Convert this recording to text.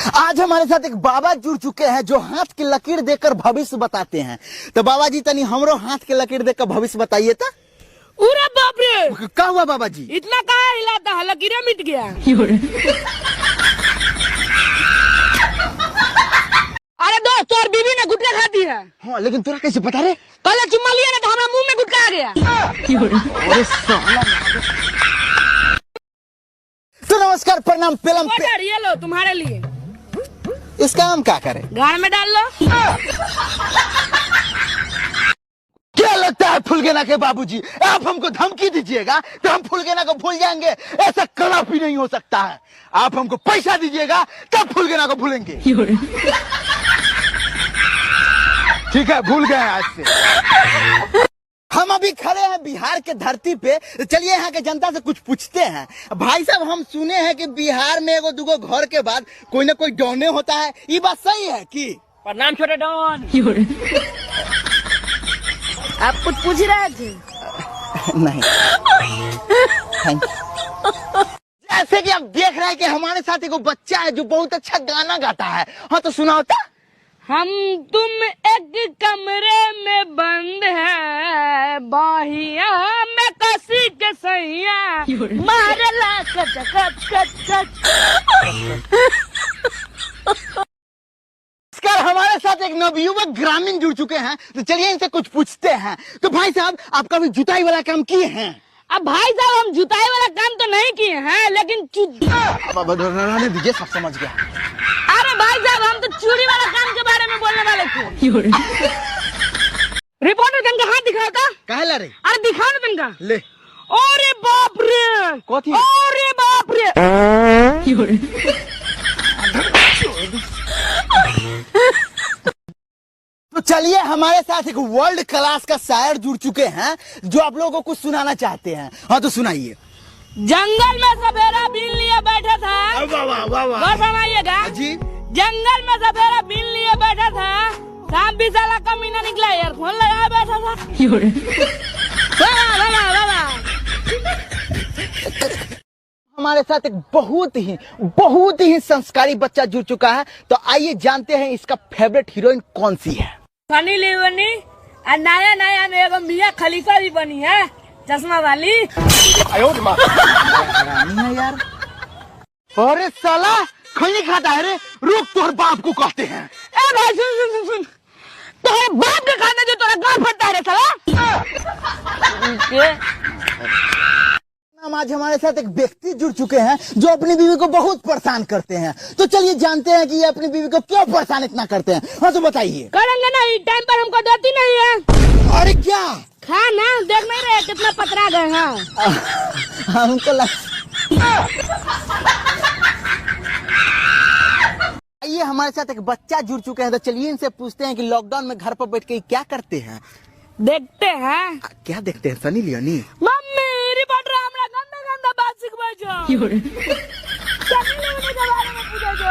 आज हमारे साथ एक बाबा जुड़ चुके हैं जो हाथ की लकीर देखकर भविष्य बताते हैं। तो बाबा जी तनी हमरो हाथ की लकीर देखकर भविष्य बताइए तो। उरे बाप रे, क्या हुआ बाबा जी? इतना कहाँ हिलाता है, लकीरें मिट गया। अरे दोस्त, तोर बीवी ने गुटखा खा दी है। हाँ, लेकिन तुरा कैसे पता रे? कल चुम्मा लिया ना तो हमारे मुंह में गुटखा आ गया। अरे साला। तो नमस्कार, प्रणाम। पेलम पे ये लो तुम्हारे लिए। इसका हम क्या करें? गाड़ में डाल लो। क्या लगता है फुलगेना के बाबूजी, आप हमको धमकी दीजिएगा तो हम फुलगेना को भूल जाएंगे? ऐसा कदापि नहीं हो सकता है। आप हमको पैसा दीजिएगा तब फुलगेना को भूलेंगे। ठीक है, भूल गए आज से। हम अभी खड़े हैं बिहार के धरती पे। चलिए यहाँ के जनता से कुछ पूछते हैं। भाई साहब, हम सुने हैं कि बिहार में एगो दुगो घर के बाद कोई ना कोई डॉने होता है, ये बात सही है कि? प्रणाम छोटे डॉन। आप कुछ पूछ रहे थे? नहीं। Thank you. जैसे कि आप देख रहे हैं कि हमारे साथ एक बच्चा है जो बहुत अच्छा गाना गाता है। हाँ, तो सुना होता। हम तुम एक कमरे में बंद है, बाहिया में कसी के सैया मारला कच कच कच कच। हमारे साथ एक नवयुवक ग्रामीण जुड़ चुके हैं, तो चलिए इनसे कुछ पूछते हैं। तो भाई साहब, आप कभी जुताई वाला काम किए हैं? अब भाई साहब, हम जुताई वाला काम तो नहीं किए हैं, लेकिन रहने दीजिए, सब समझ गया। अरे भाई साहब, हम तो चूड़ी वाला काम के बारे में बोलने वाले थे। रिपोर्टर तनका हाथ दिखाओ था। काहे ला रे? अरे दिखाओ ना तनका। ले। अरे बाप रे, कथी? अरे बाप रे। तो चलिए, हमारे साथ एक वर्ल्ड क्लास का शायर जुड़ चुके हैं जो आप लोगों को कुछ सुनाना चाहते हैं। हाँ, तो सुनाइए। जंगल में सफेरा बीन लिए बैठा था। वाह वाह वाह वाह। और फरमाइएगा जी। जंगल में सफेरा बीन लिए बैठा था, सांप भी साला कमीना निकला, ईयरफोन लगाए बैठा था। वाह वाह वाह वाह। हमारे साथ एक बहुत ही संस्कारी बच्चा जुड़ चुका है। तो आइए जानते हैं इसका फेवरेट हीरोइन कौन सी है। सनी लियोनी, और नया नया में एगो मिया खलीफा भी बनी है, चश्मा वाली। है यार। अरे साला, खैनी खाता है रे। रुक, तोहर बाप को कहते हैं। ए भाई सुन, तोहरे बाप के खाने जो तोरा गांव फटता है रे साला। आज हमारे साथ एक व्यक्ति जुड़ चुके हैं जो अपनी बीवी को बहुत परेशान करते हैं। तो चलिए जानते हैं कि ये अपनी बीवी को क्यों परेशान इतना करते हैं। हाँ, तो बताइए। करेंगे नहीं, टाइम पर हमको देती नहीं है। अरे क्या खाना देख नहीं रहे कितना पतरा गए हैं। हमको ये हमारे साथ एक बच्चा जुड़ चुके हैं। तो चलिए इनसे पूछते हैं कि लॉकडाउन में घर पर बैठ के क्या करते हैं। देखते हैं। क्या देखते हैं? सनी लियोनी। मम्मी रिपोर्टर हमरा गंदा गंदा बात सिखबै छौ। सनी लियोनी के बारे में पूछै छौ।